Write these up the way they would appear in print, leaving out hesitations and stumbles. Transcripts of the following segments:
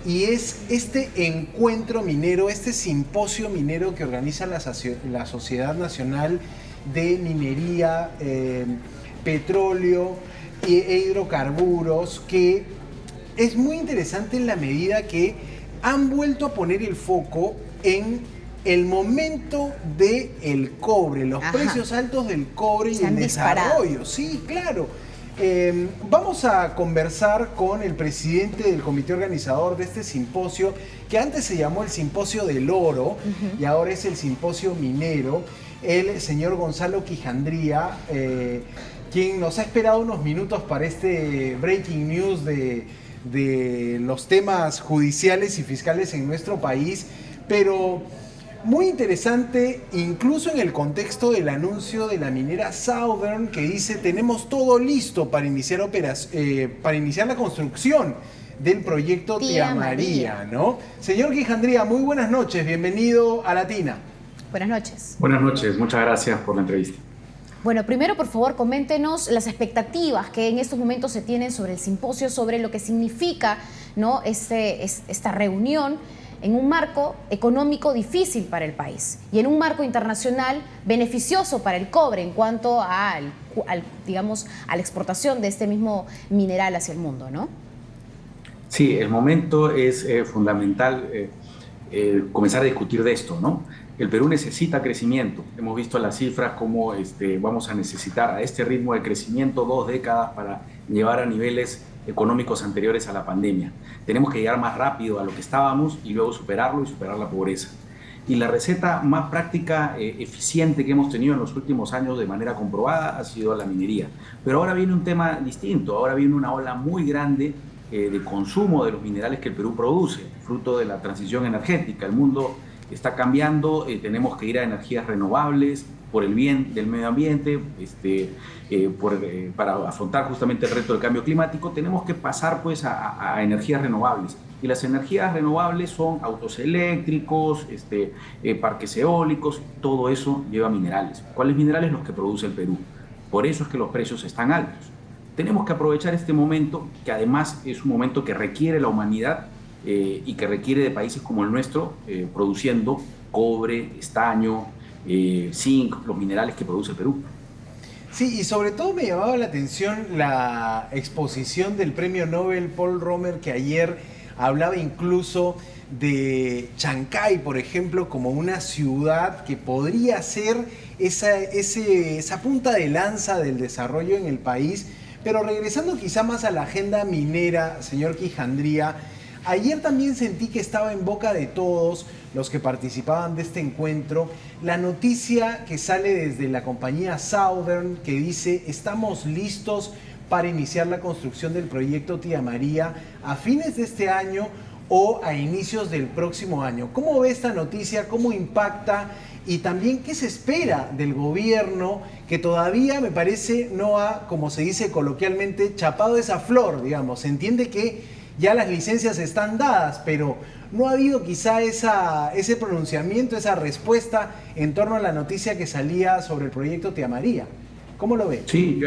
y es este encuentro minero, este simposio minero que organiza la Sociedad Nacional de Minería, Petróleo e Hidrocarburos, que es muy interesante en la medida que han vuelto a poner el foco en el momento del cobre, los precios altos del cobre y el desarrollo. Sí, claro. Vamos a conversar con el presidente del comité organizador de este simposio, que antes se llamó el Simposio del Oro y ahora es el Simposio Minero, el señor Gonzalo Quijandría, quien nos ha esperado unos minutos para este breaking news de los temas judiciales y fiscales en nuestro país, pero muy interesante, incluso en el contexto del anuncio de la minera Southern, que dice: tenemos todo listo para iniciar la construcción del proyecto Tía María, ¿no? Señor Quijandría, muy buenas noches, bienvenido a Latina. Buenas noches. Buenas noches, muchas gracias por la entrevista. Bueno, primero, por favor, coméntenos las expectativas que en estos momentos se tienen sobre el simposio, sobre lo que significa, ¿no?, esta reunión en un marco económico difícil para el país y en un marco internacional beneficioso para el cobre en cuanto digamos, a la exportación de este mismo mineral hacia el mundo, ¿no? Sí, el momento es fundamental comenzar a discutir de esto, ¿no? El Perú necesita crecimiento. Hemos visto las cifras como vamos a necesitar a este ritmo de crecimiento 2 décadas para llevar a niveles económicos anteriores a la pandemia. Tenemos que llegar más rápido a lo que estábamos y luego superarlo y superar la pobreza. Y la receta más práctica, eficiente que hemos tenido en los últimos años de manera comprobada ha sido la minería. Pero ahora viene un tema distinto, ahora viene una ola muy grande de consumo de los minerales que el Perú produce, fruto de la transición energética. El mundo está cambiando, tenemos que ir a energías renovables por el bien del medio ambiente, para afrontar justamente el reto del cambio climático, tenemos que pasar pues a energías renovables. Y las energías renovables son autos eléctricos, parques eólicos, todo eso lleva minerales. ¿Cuáles minerales? Los que produce el Perú. Por eso es que los precios están altos. Tenemos que aprovechar este momento, que además es un momento que requiere la humanidad, y que requiere de países como el nuestro, produciendo cobre, estaño, zinc, los minerales que produce el Perú. Sí, y sobre todo me llamaba la atención la exposición del premio Nobel Paul Romer, que ayer hablaba incluso de Chancay, por ejemplo, como una ciudad que podría ser esa punta de lanza del desarrollo en el país. Pero regresando quizá más a la agenda minera, señor Quijandría, ayer también sentí que estaba en boca de todos los que participaban de este encuentro la noticia que sale desde la compañía Southern, que dice: estamos listos para iniciar la construcción del proyecto Tía María a fines de este año o a inicios del próximo año. ¿Cómo ve esta noticia? ¿Cómo impacta? Y también, ¿qué se espera del gobierno, que todavía, me parece, no ha, como se dice coloquialmente, chapado esa flor, digamos? Se entiende que ya las licencias están dadas, pero no ha habido quizá ese pronunciamiento, esa respuesta en torno a la noticia que salía sobre el proyecto Tía María. ¿Cómo lo ve? Sí,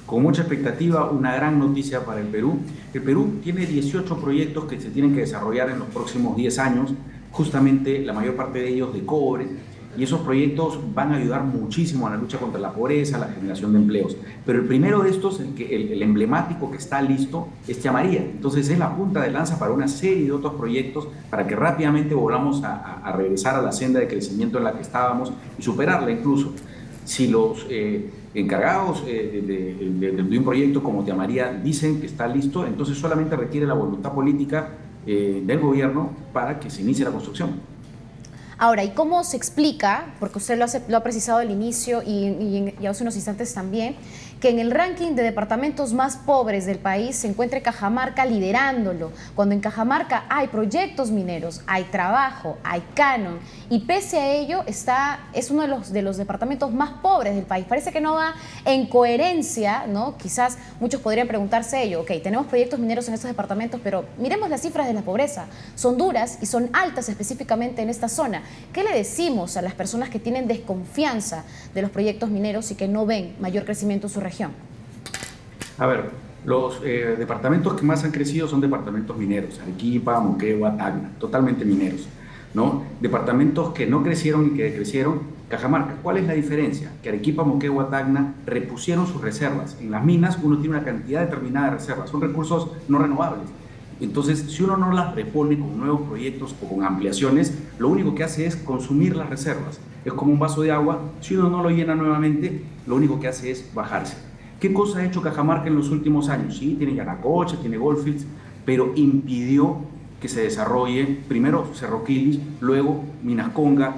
con mucha expectativa, una gran noticia para el Perú. El Perú tiene 18 proyectos que se tienen que desarrollar en los próximos 10 años, justamente la mayor parte de ellos de cobre, y esos proyectos van a ayudar muchísimo a la lucha contra la pobreza, a la generación de empleos. Pero el primero de estos, el emblemático que está listo, es Tía María. Entonces es la punta de lanza para una serie de otros proyectos para que rápidamente volvamos a regresar a la senda de crecimiento en la que estábamos y superarla incluso. Si los encargados de un proyecto como Tía María dicen que está listo, entonces solamente requiere la voluntad política del gobierno para que se inicie la construcción. Ahora, ¿y cómo se explica, porque usted lo ha precisado al inicio y hace unos instantes también, que en el ranking de departamentos más pobres del país se encuentre Cajamarca liderándolo, cuando en Cajamarca hay proyectos mineros, hay trabajo, hay canon, y pese a ello es uno de los departamentos más pobres del país? Parece que no va en coherencia, ¿no? Quizás muchos podrían preguntarse ello: ok, tenemos proyectos mineros en estos departamentos, pero miremos las cifras de la pobreza, son duras y son altas específicamente en esta zona. ¿Qué le decimos a las personas que tienen desconfianza de los proyectos mineros y que no ven mayor crecimiento en su región? A ver, Los departamentos que más han crecido son departamentos mineros, Arequipa, Moquegua, Tacna, totalmente mineros, ¿no? Departamentos que no crecieron y que decrecieron, Cajamarca. ¿Cuál es la diferencia? Que Arequipa, Moquegua, Tacna repusieron sus reservas. En las minas uno tiene una cantidad determinada de reservas, son recursos no renovables. Entonces, si uno no las repone con nuevos proyectos o con ampliaciones, lo único que hace es consumir las reservas. Es como un vaso de agua, si uno no lo llena nuevamente, lo único que hace es bajarse. ¿Qué cosa ha hecho Cajamarca en los últimos años? Sí, tiene Yanacocha, tiene Goldfields, pero impidió que se desarrolle, primero Cerro Quilis, luego Minas Conga.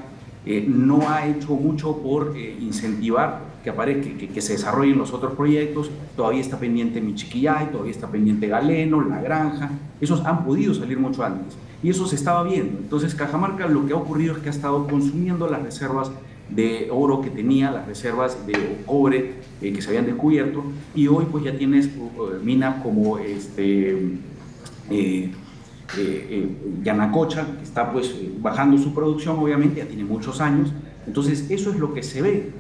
No ha hecho mucho por incentivar que aparezca, que se desarrollen los otros proyectos. Todavía está pendiente Michiquillay, todavía está pendiente Galeno, La Granja. Esos han podido salir mucho antes y eso se estaba viendo. Entonces Cajamarca lo que ha ocurrido es que ha estado consumiendo las reservas de oro que tenía, las reservas de cobre que se habían descubierto, y hoy pues ya tienes minas como Yanacocha, que está pues bajando su producción, obviamente, ya tiene muchos años. Entonces eso es lo que se ve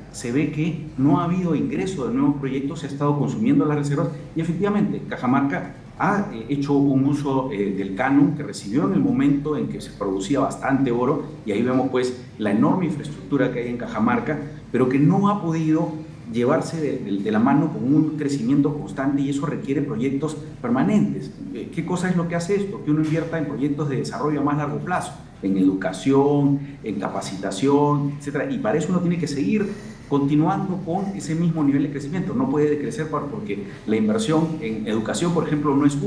que no ha habido ingreso de nuevos proyectos, se ha estado consumiendo las reservas, y efectivamente Cajamarca ha hecho un uso del canon que recibió en el momento en que se producía bastante oro, y ahí vemos pues la enorme infraestructura que hay en Cajamarca, pero que no ha podido llevarse de la mano con un crecimiento constante, y eso requiere proyectos permanentes. ¿Qué cosa es lo que hace esto? Que uno invierta en proyectos de desarrollo a más largo plazo, en educación, en capacitación, etcétera, y para eso uno tiene que seguir continuando con ese mismo nivel de crecimiento. No puede decrecer porque la inversión en educación, por ejemplo, no es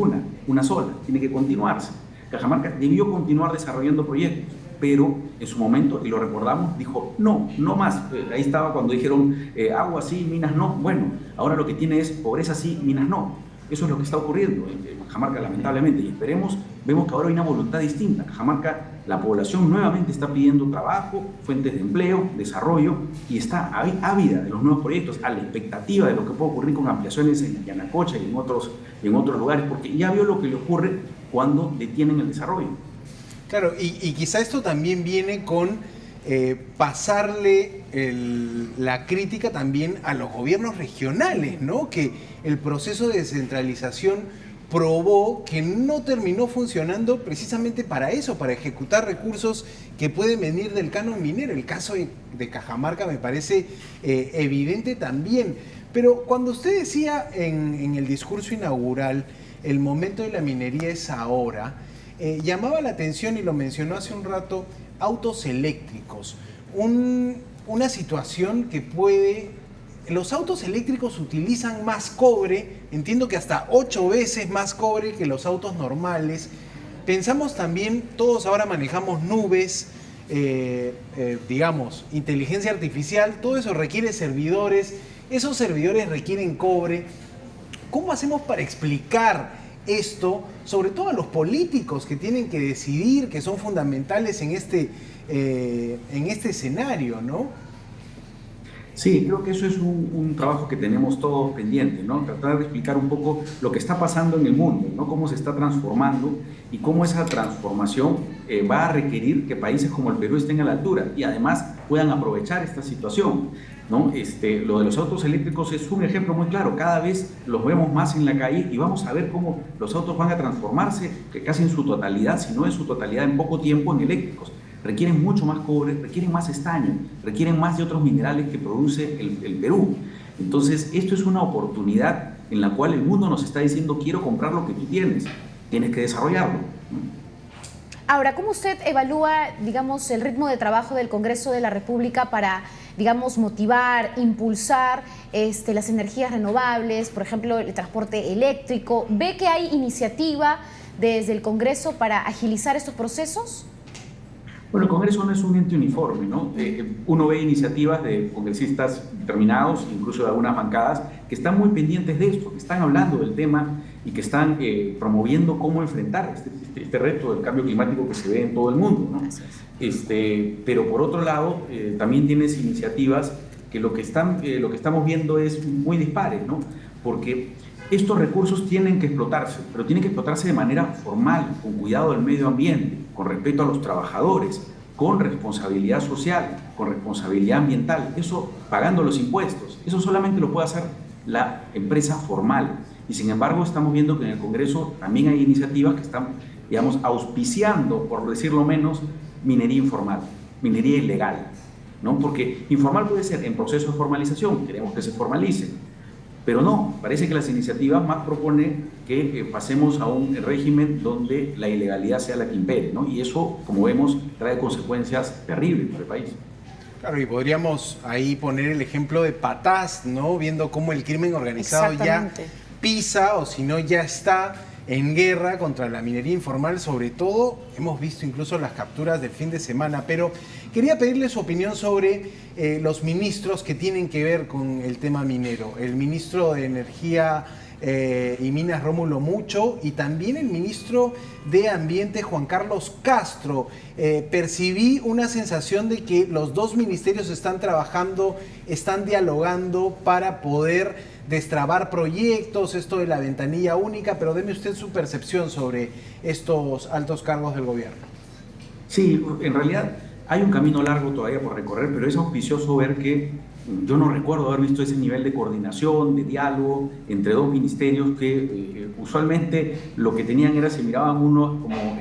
una sola, tiene que continuarse. Cajamarca debió continuar desarrollando proyectos, pero en su momento, y lo recordamos, dijo no más. Ahí estaba cuando dijeron agua sí, minas no. Bueno, ahora lo que tiene es pobreza sí, minas no. Eso es lo que está ocurriendo en Cajamarca, lamentablemente, y vemos que ahora hay una voluntad distinta. Cajamarca, la población nuevamente está pidiendo trabajo, fuentes de empleo, desarrollo, y está ávida de los nuevos proyectos, a la expectativa de lo que puede ocurrir con ampliaciones en Yanacocha y en otros lugares, porque ya vio lo que le ocurre cuando detienen el desarrollo. Claro, y quizá esto también viene con pasarle la crítica también a los gobiernos regionales, ¿no? Que el proceso de descentralización probó que no terminó funcionando precisamente para eso, para ejecutar recursos que pueden venir del canon minero. El caso de Cajamarca me parece evidente también. Pero cuando usted decía en el discurso inaugural, el momento de la minería es ahora, llamaba la atención, y lo mencionó hace un rato, autos eléctricos. Una situación que los autos eléctricos utilizan más cobre, entiendo que hasta 8 veces más cobre que los autos normales. Pensamos también, todos ahora manejamos nubes, digamos, inteligencia artificial, todo eso requiere servidores, esos servidores requieren cobre. ¿Cómo hacemos para explicar esto, sobre todo a los políticos que tienen que decidir, que son fundamentales en este escenario, ¿no? Sí, creo que eso es un trabajo que tenemos todos pendiente, ¿no? Tratar de explicar un poco lo que está pasando en el mundo, ¿no? Cómo se está transformando y cómo esa transformación va a requerir que países como el Perú estén a la altura y además puedan aprovechar esta situación, ¿no? Lo de los autos eléctricos es un ejemplo muy claro. Cada vez los vemos más en la calle y vamos a ver cómo los autos van a transformarse, que casi en su totalidad, si no en su totalidad, en poco tiempo, en eléctricos. Requieren mucho más cobre, requieren más estaño, requieren más de otros minerales que produce el Perú. Entonces, esto es una oportunidad en la cual el mundo nos está diciendo: quiero comprar lo que tú tienes que desarrollarlo. Ahora, ¿cómo usted evalúa, digamos, el ritmo de trabajo del Congreso de la República para, digamos, motivar, impulsar las energías renovables, por ejemplo, el transporte eléctrico? ¿Ve que hay iniciativa desde el Congreso para agilizar estos procesos? Bueno, el Congreso no es un ente uniforme, ¿no? Uno ve iniciativas de congresistas determinados, incluso de algunas bancadas, que están muy pendientes de esto, que están hablando del tema y que están promoviendo cómo enfrentar este reto del cambio climático que se ve en todo el mundo, ¿no? Pero por otro lado, también tienes iniciativas que lo que estamos viendo es muy dispares, ¿no? Porque estos recursos tienen que explotarse, pero tienen que explotarse de manera formal, con cuidado del medio ambiente, con respeto a los trabajadores, con responsabilidad social, con responsabilidad ambiental, eso pagando los impuestos. Eso solamente lo puede hacer la empresa formal. Y sin embargo estamos viendo que en el Congreso también hay iniciativas que están, digamos, auspiciando, por decirlo menos, minería informal, minería ilegal, ¿no? Porque informal puede ser en proceso de formalización, queremos que se formalice, pero no, parece que las iniciativas más proponen que pasemos a un régimen donde la ilegalidad sea la que impere, ¿no? Y eso, como vemos, trae consecuencias terribles para el país. Claro, y podríamos ahí poner el ejemplo de Patás, ¿no? Viendo cómo el crimen organizado ya pisa, o si no ya está en guerra contra la minería informal. Sobre todo, hemos visto incluso las capturas del fin de semana, pero quería pedirle su opinión sobre los ministros que tienen que ver con el tema minero. El ministro de Energía y Minas, Rómulo Mucho, y también el ministro de Ambiente, Juan Carlos Castro. Percibí una sensación de que los dos ministerios están trabajando, están dialogando para poder destrabar proyectos, esto de la ventanilla única, pero deme usted su percepción sobre estos altos cargos del gobierno. Sí, en realidad hay un camino largo todavía por recorrer, pero es auspicioso ver que yo no recuerdo haber visto ese nivel de coordinación, de diálogo entre dos ministerios que usualmente lo que tenían era, se miraban uno como,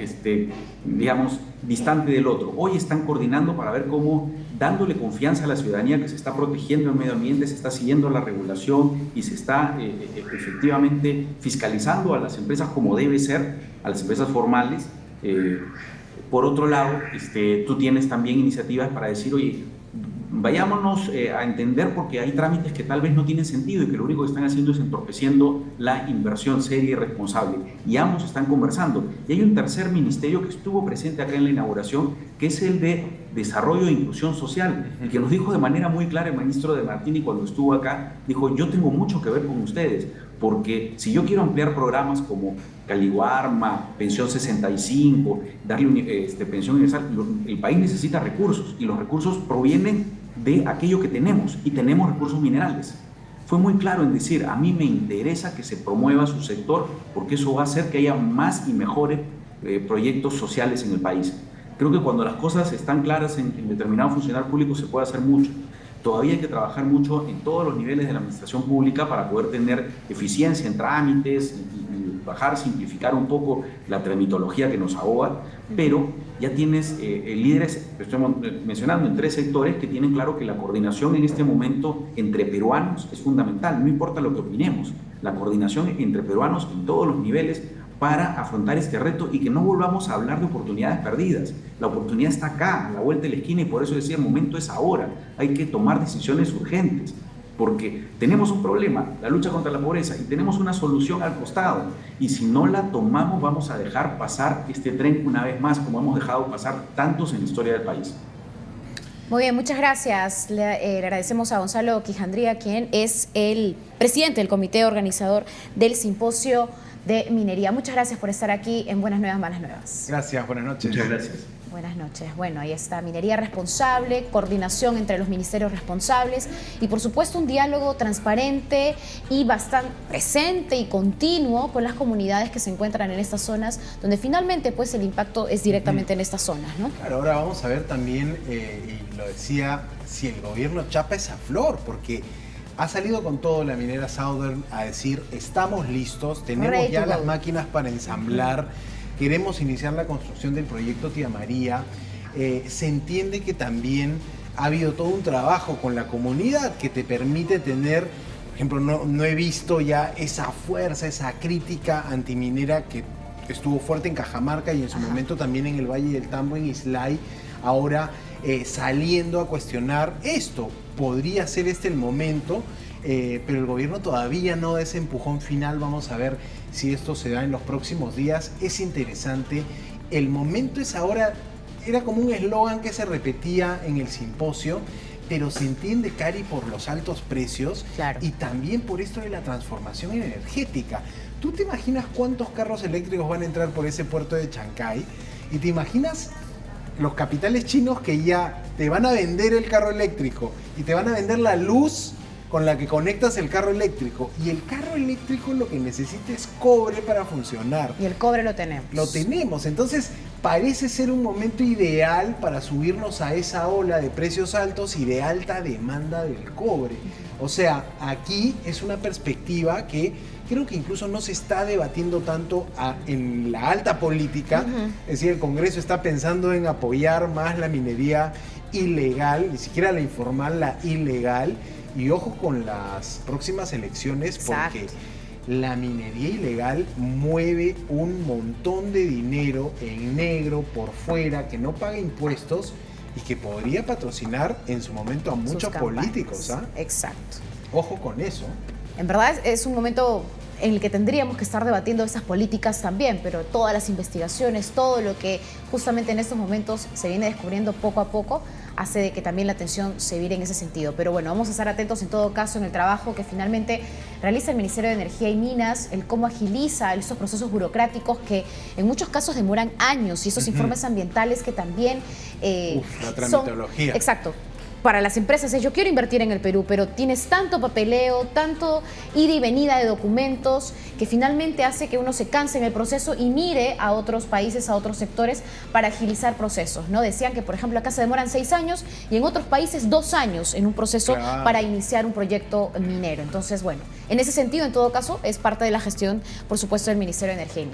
digamos, distante del otro. Hoy están coordinando para ver cómo, dándole confianza a la ciudadanía que se está protegiendo el medio ambiente, se está siguiendo la regulación y se está efectivamente fiscalizando a las empresas como debe ser, a las empresas formales. Por otro lado, tú tienes también iniciativas para decir, oye, vayámonos a entender, porque hay trámites que tal vez no tienen sentido y que lo único que están haciendo es entorpeciendo la inversión seria y responsable. Y ambos están conversando. Y hay un tercer ministerio que estuvo presente acá en la inauguración, que es el de Desarrollo e Inclusión Social, el que nos dijo de manera muy clara el ministro De Martini cuando estuvo acá, dijo, yo tengo mucho que ver con ustedes, porque si yo quiero ampliar programas como Caliguarma, Pensión 65, darle pensión universal, el país necesita recursos y los recursos provienen de aquello que tenemos y tenemos recursos minerales. Fue muy claro en decir, a mí me interesa que se promueva su sector porque eso va a hacer que haya más y mejores proyectos sociales en el país. Creo que cuando las cosas están claras en determinado funcionario público se puede hacer mucho. Todavía hay que trabajar mucho en todos los niveles de la administración pública para poder tener eficiencia en trámites y bajar, simplificar un poco la tramitología que nos ahoga, pero ya tienes líderes, estoy mencionando en 3 sectores que tienen claro que la coordinación en este momento entre peruanos es fundamental, no importa lo que opinemos, la coordinación entre peruanos en todos los niveles para afrontar este reto y que no volvamos a hablar de oportunidades perdidas. La oportunidad está acá, a la vuelta de la esquina, y por eso decía, el momento es ahora. Hay que tomar decisiones urgentes, porque tenemos un problema, la lucha contra la pobreza, y tenemos una solución al costado. Y si no la tomamos, vamos a dejar pasar este tren una vez más, como hemos dejado pasar tantos en la historia del país. Muy bien, muchas gracias. Le agradecemos a Gonzalo Quijandría, quien es el presidente del comité organizador del simposio de minería. Muchas gracias por estar aquí en Buenas Nuevas, Malas Nuevas. Gracias, buenas noches. Muchas gracias. Buenas noches. Bueno, ahí está, minería responsable, coordinación entre los ministerios responsables y por supuesto un diálogo transparente y bastante presente y continuo con las comunidades que se encuentran en estas zonas, donde finalmente pues el impacto es directamente en estas zonas, ¿no? Claro, ahora vamos a ver también, y lo decía, si el gobierno chapa esa flor, porque ha salido con todo la minera Southern a decir, estamos listos, tenemos ya las máquinas para ensamblar, queremos iniciar la construcción del proyecto Tía María. Se entiende que también ha habido todo un trabajo con la comunidad que te permite tener, por ejemplo, no he visto ya esa fuerza, esa crítica antiminera que estuvo fuerte en Cajamarca y en su momento también en el Valle del Tambo, en Islay, ahora saliendo a cuestionar esto. Podría ser este el momento, pero el gobierno todavía no da ese empujón final. Vamos a ver si esto se da en los próximos días. Es interesante. El momento es ahora. Era como un eslogan que se repetía en el simposio, pero se entiende, Cari, por los altos precios, claro, y también por esto de la transformación energética. ¿Tú te imaginas cuántos carros eléctricos van a entrar por ese puerto de Chancay? ¿Y te imaginas los capitales chinos que ya te van a vender el carro eléctrico y te van a vender la luz con la que conectas el carro eléctrico? Y el carro eléctrico lo que necesita es cobre para funcionar. Y el cobre lo tenemos. Lo tenemos. Entonces parece ser un momento ideal para subirnos a esa ola de precios altos y de alta demanda del cobre. O sea, aquí es una perspectiva que creo que incluso no se está debatiendo tanto en la alta política. Es decir, el Congreso está pensando en apoyar más la minería ilegal, ni siquiera la informal, la ilegal. Y ojo con las próximas elecciones, porque la minería ilegal mueve un montón de dinero en negro por fuera, que no paga impuestos y que podría patrocinar en su momento a muchos políticos. Exacto. Ojo con eso. En verdad es un momento en el que tendríamos que estar debatiendo esas políticas también, pero todas las investigaciones, todo lo que justamente en estos momentos se viene descubriendo poco a poco, hace de que también la atención se vire en ese sentido. Pero bueno, vamos a estar atentos en todo caso en el trabajo que finalmente realiza el Ministerio de Energía y Minas, el cómo agiliza estos procesos burocráticos que en muchos casos demoran años, y esos informes ambientales que también la tramitología. Exacto. Para las empresas es: yo quiero invertir en el Perú, pero tienes tanto papeleo, tanto ida y venida de documentos, que finalmente hace que uno se canse en el proceso y mire a otros países, a otros sectores, para agilizar procesos, ¿no? Decían que, por ejemplo, acá se demoran 6 años y en otros países 2 años en un proceso para iniciar un proyecto minero. Entonces, bueno, en ese sentido, en todo caso, es parte de la gestión, por supuesto, del Ministerio de Energía y Minas.